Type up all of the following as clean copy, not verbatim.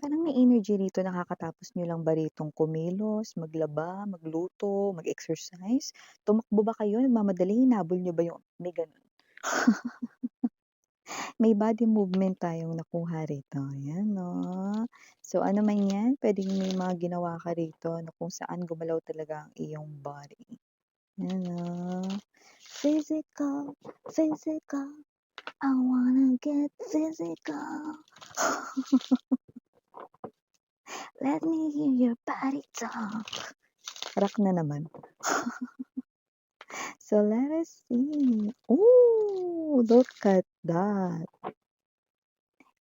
Parang may energy rito na kakatapos niyo lang ba ritong kumilos, maglaba, magluto, mag-exercise? Tumakbo ba kayo, nagmamadali, hinabol niyo ba yung may gano'n? May body movement tayong nakuha rito, 'yan 'no. So ano man 'yan, puwedeng may mga ginawa ka rito na kung saan gumalaw talaga ang iyong body, 'yan 'no. Physical, physical, I wanna get physical. Let me hear your body talk. Rock na naman. So let us see. Ooh, look at that.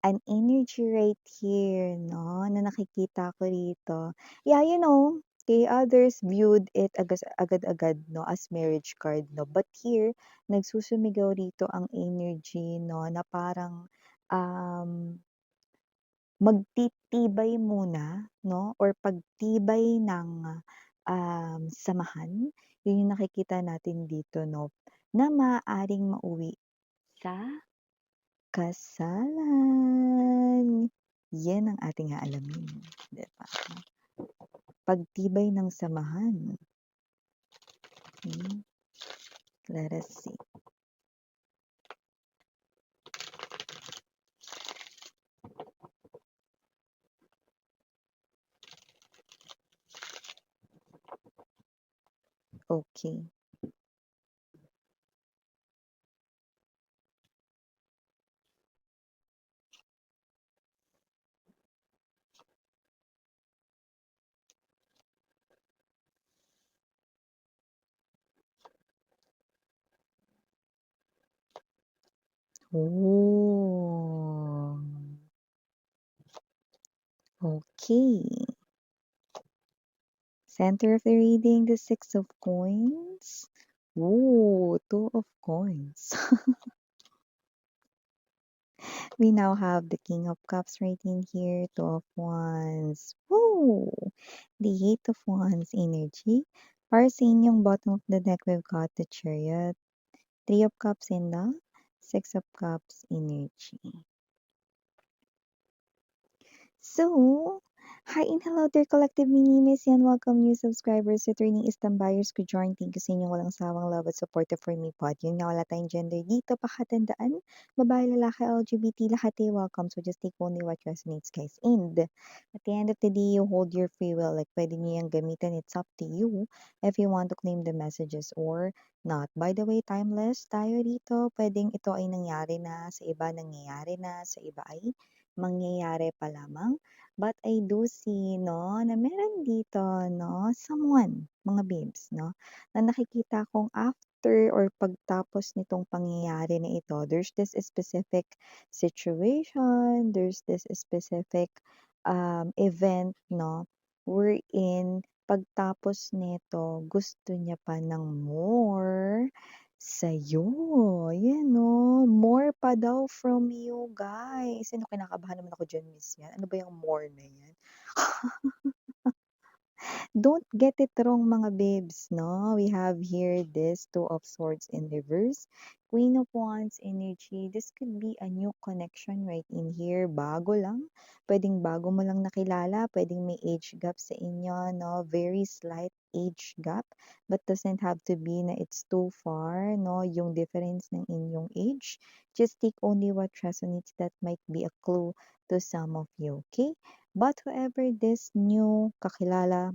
An energy right here 'no, na nakikita ko rito. Yeah, others viewed it agad-agad 'no, as marriage card 'no, but here nagsusumigaw rito ang energy 'no, na parang, um, magtitibay muna 'no, or pagtibay ng, samahan. Yun yung nakikita natin dito 'no, na maaaring mauwi sa kasalan. Yan ang ating aalamin, 'di ba? Pagtibay ng samahan, hmm, let us see. Okay. Oh, okay. Center of the reading, the Six of Coins. Ooh, Two of Coins. We now have the King of Cups right in here, Two of Wands. Woo! The Eight of Wands energy. Para sa inyong bottom of the deck, we've got the Chariot, Three of Cups in the Six of Cups energy. So, hi and hello there, collective minimis yan. Welcome new subscribers, returning istam buyers ko join. Thank you sa inyong walang sawang love at support for me pod. Yun nga, wala tayong gender dito. Pakatandaan, babae, lalaki, LGBT, lahat ay welcome. So just take only what resonates, guys. And at the end of the day, you hold your free will. Like, pwede niyo yung gamitin. It's up to you if you want to claim the messages or not. By the way, timeless tayo dito. Pwedeng ito ay nangyari na, sa iba nangyayari na, sa iba ay mangyayari pa lamang. But I do see 'no, na meron dito 'no, someone, mga babes 'no, na nakikita kong after or pagtapos nitong pangyayari na ito, there's this specific situation, there's this specific, event 'no, wherein pagtapos nito gusto niya pa ng more sa'yo. Yan 'no, more pa daw from you guys. Ano, kinakabahan naman ako diyan, miss yan. Ano ba yung more na yan? Don't get it wrong mga babes 'no, we have here this Two of Swords in reverse, Queen of Wands energy. This could be a new connection right in here, bago lang. Puwedeng bago mo lang nakilala, puwedeng may age gap sa inyo 'no, very slight age gap, but doesn't have to be na it's too far 'no, yung difference ng inyong age. Just take only what resonates, that might be a clue to some of you, okay? But whoever this new kakilala,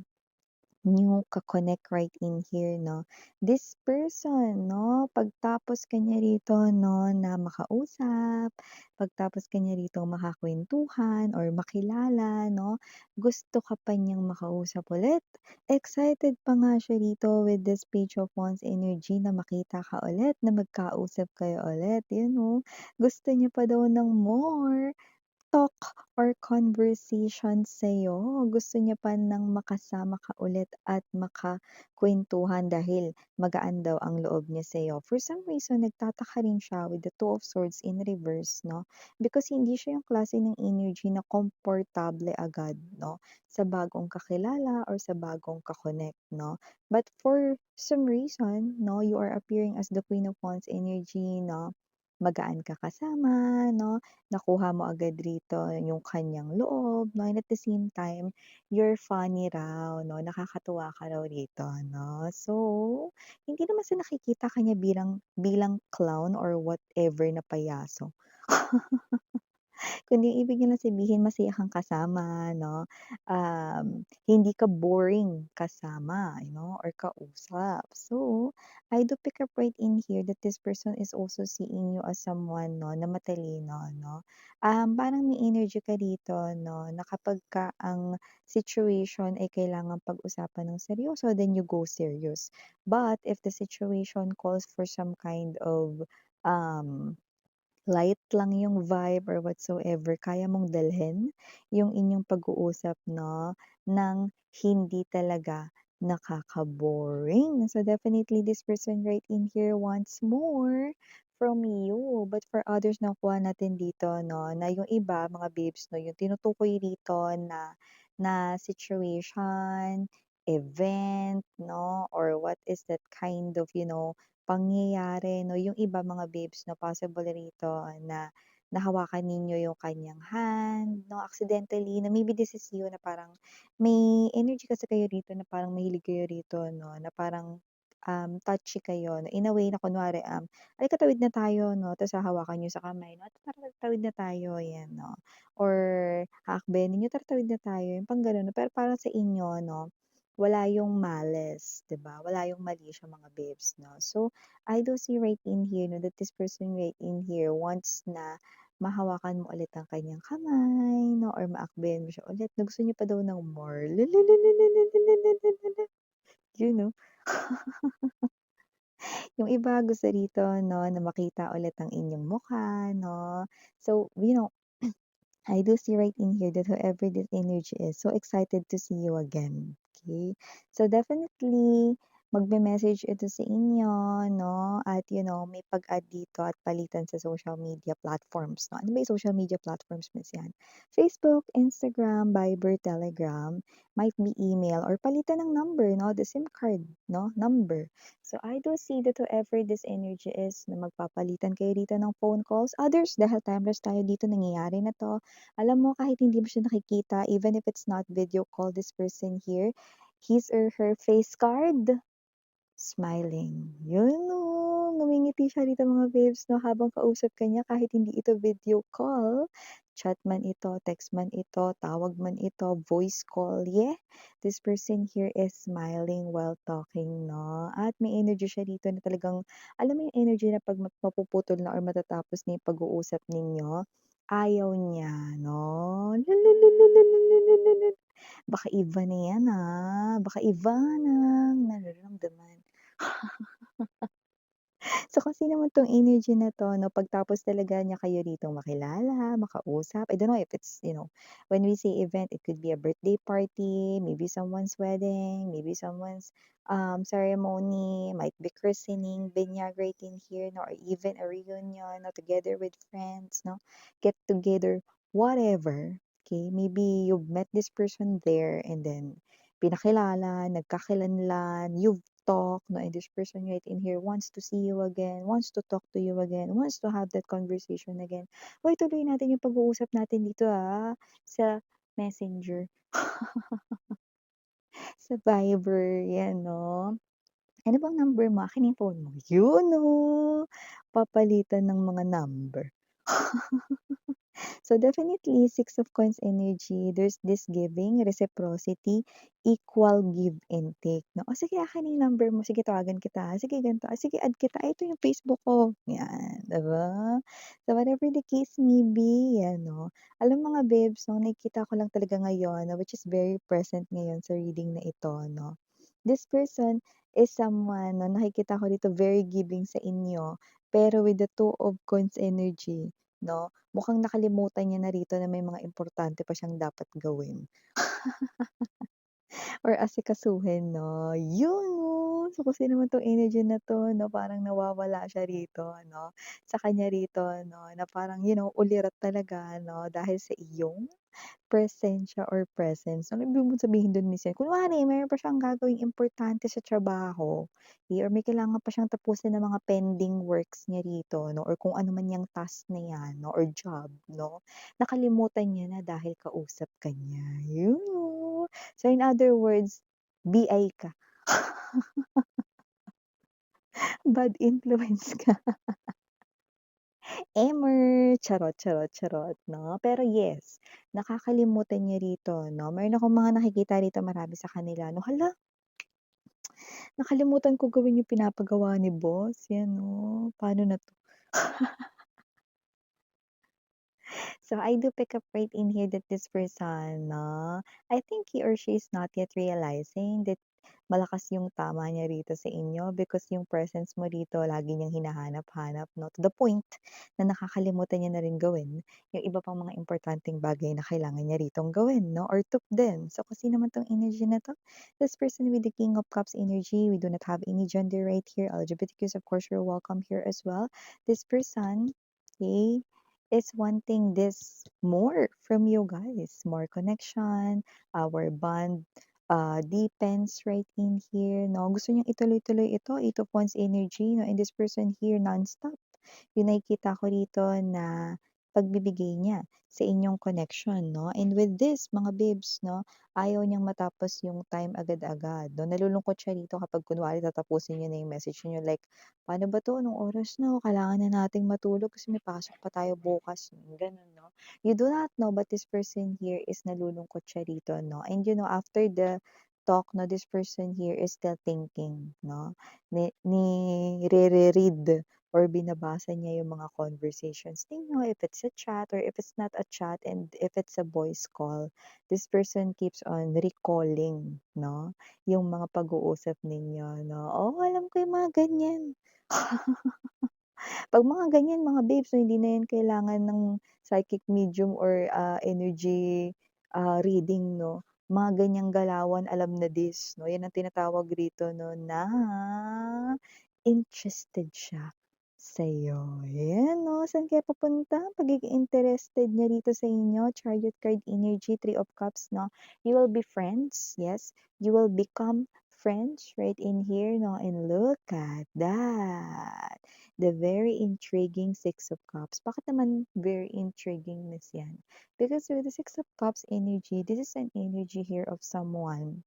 new ka-connect right in here 'no, this person 'no, pagtapos ka niya rito 'no, na makausap, pagtapos ka niya rito makakwentuhan or makilala 'no, gusto ka pa niyang makausap ulit. Excited pa nga siya rito with this Page of Wands energy na makita ka ulit, na magkausap kayo ulit, yun oh. Gusto niya pa daw ng more talk or conversation sa'yo. Gusto niya pa ng makasama ka ulit at makakwentuhan dahil magaan daw ang loob niya sa'yo. For some reason, nagtataka rin siya with the Two of Swords in reverse, no? Because hindi siya yung klase ng energy na komportable agad, no? Sa bagong kakilala or sa bagong kakonect, no? But for some reason, no, you are appearing as the Queen of Wands energy, no? magaan ka kasama 'no, nakuha mo agad rito yung kanyang loob 'no, and at the same time, you're funny raw 'no, nakakatuwa ka raw rito 'no. So, hindi naman sa nakikita ka niya bilang bilang clown or whatever na payaso. Kundi ibig niya lang sabihin masaya kang kasama 'no, hindi ka boring kasama, or kausap. So, I do pick up right in here that this person is also seeing you as someone 'no, na matalino 'no. Parang may energy ka dito 'no, na kapagka ang situation ay kailangang pag-usapan ng seryoso, then you go serious. But if the situation calls for some kind of, um light lang yung vibe or whatsoever, kaya mong dalhin yung inyong pag-uusap 'no, ng hindi talaga nakaka-boring. So, definitely this person right in here wants more from you. But for others nakuha natin dito 'no, na yung iba mga babes 'no, yung tinutukoy dito na na situation, event 'no, or what is that kind of, pangyayari 'no, yung iba mga babes 'no, possible rito na nahawakan ninyo yung kanyang hand 'no, accidentally na maybe this is you na parang may energy kasi kayo rito na parang mahilig kayo rito 'no, na parang, touchy kayo no, in a way na kunwari, "Halika tawid na tayo," 'no, ta's hahawakan niyo sa kamay 'no, "Tara tawid na tayo," 'yan 'no, or haakbayan ninyo, "Tara tawid na tayo," yung pang gano'n. Pero para sa inyo 'no, wala yung malice, 'di ba? Wala yung mali siya mga babes 'no. So, I do see right in here 'no, that this person right in here wants na mahawakan mo ulit ang kanyang kamay 'no, or maakbayan mo siya ulit na gusto niya pa daw ng more. You know? Yung iba gusto rito 'no, na makita ulit ang inyong mukha 'no. So, I do see right in here that whoever this energy is so excited to see you again, okay? So definitely magme-message ito sa inyo 'no, at may pag-add dito at palitan sa social media platforms 'no. Ano ba yung social media platforms mo yan? Facebook, Instagram, Viber, Telegram, might be email or palitan ng number 'no, the SIM card 'no, number. So I do see that whoever this energy is na magpapalitan kayo dito ng phone calls, others dahil timeless tayo dito nangyayari na 'to. Alam mo kahit hindi mo siya nakikita, even if it's not video call, this person here, his or her face card, smiling. Yun oh, ngumingiti siya dito mga babes 'no, habang kausap ka niya kahit hindi ito video call, chat man ito, text man ito, tawag man ito, voice call, yeah, this person here is smiling while talking 'no, at may energy siya dito na talagang alam mo yung energy na 'pag mapuputol na or matatapos na yung pag-uusap ninyo, ayaw niya 'no. Baka iba na yan, baka iba ng nararamdaman. So, kung sino man 'tong energy na 'to 'no, pagtapos talaga niya kayo ditong makilala, makausap, I don't know if it's, when we say event, it could be a birthday party, maybe someone's wedding, maybe someone's, ceremony, might be christening, binyag right in here 'no, or even a reunion 'no, together with friends 'no, get together, whatever, okay? Maybe you've met this person there and then pinakilala, nagkakilanlan, you've talk 'no, and this person right in here wants to see you again, wants to talk to you again, wants to have that conversation again. Uy, tuloy natin yung pag-uusap natin dito, sa Messenger, sa Viber, 'yan 'no. Ano bang number mo? Akin yung phone mo. Yun 'no, papalitan ng mga number. So definitely Six of Coins energy, there's this giving, reciprocity, equal give and take 'no. "O sige akin na yung number mo, sige tawagan kita, sige ganito, sige add kita, ito yung Facebook ko." 'Yan, 'di ba? So whatever the case may be, 'yan 'no. Alam mo mga babes 'no, nakikita ko lang talaga ngayon which is very present ngayon sa reading na ito 'no. This person is someone na nakikita ko dito very giving sa inyo, pero with the Two of Coins energy 'no, mukhang nakalimutan niya na rito na may mga importante pa siyang dapat gawin. or asikasuhin 'no, yun 'no. So, kung sino naman 'tong energy na 'to 'no, parang nawawala siya rito 'no, sa kanya rito 'no, na parang ulirat talaga 'no, dahil sa iyong presensya or presence. Ang ibig mong sabihin dun minsan kunwari meron pa siyang gagawing importante sa trabaho, or may kailangan pa siyang tapusin na mga pending works niya rito 'no, or kung ano man yang task na 'yan 'no, or job 'no, nakalimutan niya na dahil kausap ka niya, yun 'no. So in other words, BI ka, bad influence ka. Charot, charot, charot 'no. Pero yes, nakakalimutan niya rito 'no, meron akong mga nakikita rito marami sa kanila 'no, hala, nakalimutan ko gawin yung pinapagawa ni boss, 'yan 'no, paano na 'to? So I do pick up right in here that this person 'no, I think he or she is not yet realizing that malakas yung tama niya rito sa inyo because yung presence mo rito lagi niyang hinahanap-hanap 'no, to the point na nakakalimutan niya na rin gawin yung iba pang mga importanteng bagay na kailangan niya ritong gawin 'no, or tupden. So kung sino man 'tong energy na 'to, this person with the King of Cups energy, we do not have any gender right here, LGBTQs of course you're welcome here as well. This person, okay, is wanting this more from you guys, more connection, our bond deepens right in here, 'no? Gusto niyang ituloy-tuloy ito, 8 of Wands energy, 'no? And this person here nonstop. Yung nakikita ko rito na pagbibigay niya sa inyong connection, 'no? And with this, mga babes, 'no, ayaw niyang matapos yung time agad-agad, 'no? Nalulungkot siya rito kapag kunwari tatapusin niyo na yung message niyo like, "Paano ba 'to? Anong oras na? Kailangan na nating matulog kasi may pasok pa tayo bukas." Gano'n, 'no? You do not know but this person here is nalulungkot siya rito, 'no? And after the talk 'no, this person here is still thinking 'no, nire-reread or binabasa niya yung mga conversations ninyo, if it's a chat or if it's not a chat and if it's a voice call, this person keeps on recalling 'no, yung mga pag-uusap ninyo 'no. Oo, alam ko yung mga ganyan. 'Pag mga ganyan mga babes 'no, hindi na yan kailangan ng psychic medium or, energy, reading 'no. Mga ganyang galawan alam na this 'no, yan ang tinatawag rito 'no na interested siya sa'yo. Yan 'no, saan kaya papunta ang pagiging interested niya rito sa inyo? Chariot card energy, 3 of Cups 'no. You will be friends, yes, you will become friends right in here 'no, and look at that. The very intriguing Six of Cups. Bakit naman very intriguing miss yan? Because with the Six of Cups energy, this is an energy here of someone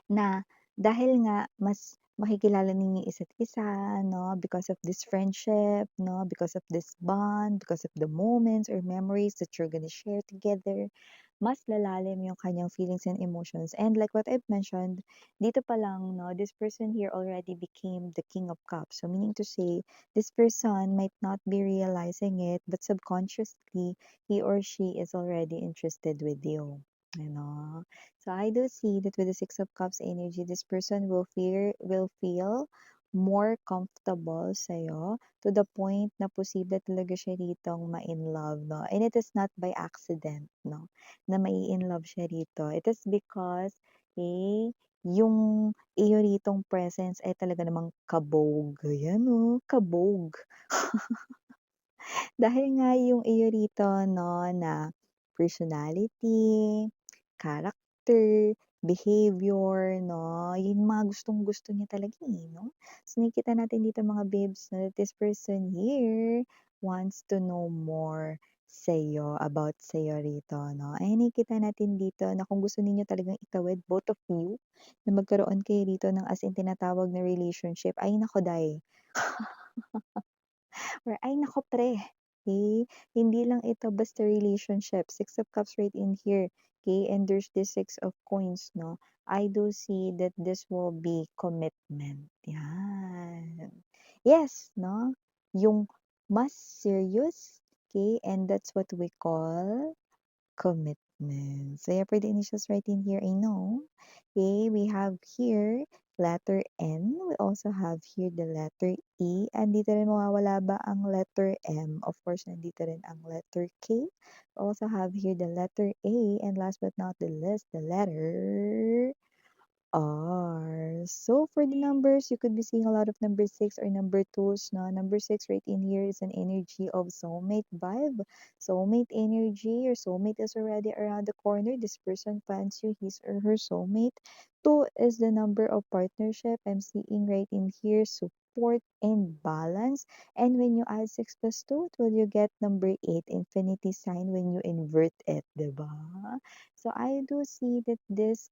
na dahil nga mas makikilala ninyo yung isa't isa 'no, because of this friendship 'no, because of this bond, because of the moments or memories that you're gonna share together, mas lalalim yung kanyang feelings and emotions. And like what I've mentioned, dito pa lang 'no, this person here already became the King of Cups. So meaning to say, this person might not be realizing it, but subconsciously, he or she is already interested with you, you know? So I do see that with the Six of Cups energy, this person will feel more comfortable sa'yo to the point na posible talaga siya ritong ma-in-love, no? And it is not by accident, no? Na mai-inlove siya rito. It is because, yung iyo ritong presence ay talaga namang kabog. Ayan, oh, kabog. Dahil nga yung iyo rito 'no, na personality, character, behavior 'no, yun yung mga gustong-gusto niya talaga, no? So nakikita natin dito mga babes na this person here wants to know more sa'yo, about sa'yo rito 'no. Ay nakikita natin dito na kung gusto ninyo talagang itawid, both of you, na magkaroon kayo rito ng as in tinatawag na relationship, ay naku day. Or ay naku pre, hindi lang ito basta relationship, Six of Cups right in here, and there's this Six of Coins 'no. I do see that this will be commitment, yan. Yes 'no, yung mas serious, and that's what we call commitment. So yeah, for the initials right in here, I know, we have here letter N. We also have here the letter E. Andito rin mawawala ba ang letter M? Of course, nandito rin ang letter K. We also have here the letter A. And last but not the least, the letter R. So for the numbers, you could be seeing a lot of number six or number twos. No? Number six right in here is an energy of soulmate vibe. Soulmate energy. Your soulmate is already around the corner. This person finds you, his or her soulmate. Two is the number of partnership. I'm seeing right in here support and balance. And when you add 6 plus 2, it will you get number 8, infinity sign when you invert it, diba? So I do see that this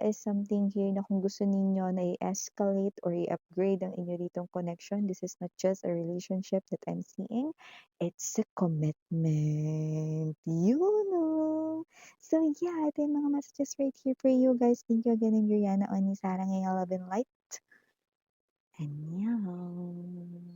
is something here na kung gusto ninyo na i-escalate or i-upgrade ang inyo ditong connection, this is not just a relationship that I'm seeing, it's a commitment. You know. So yeah, ito yung mga messages right here for you guys. Thank you again, and Yuriana on Sarah ngayong Love and Light. Annyeong.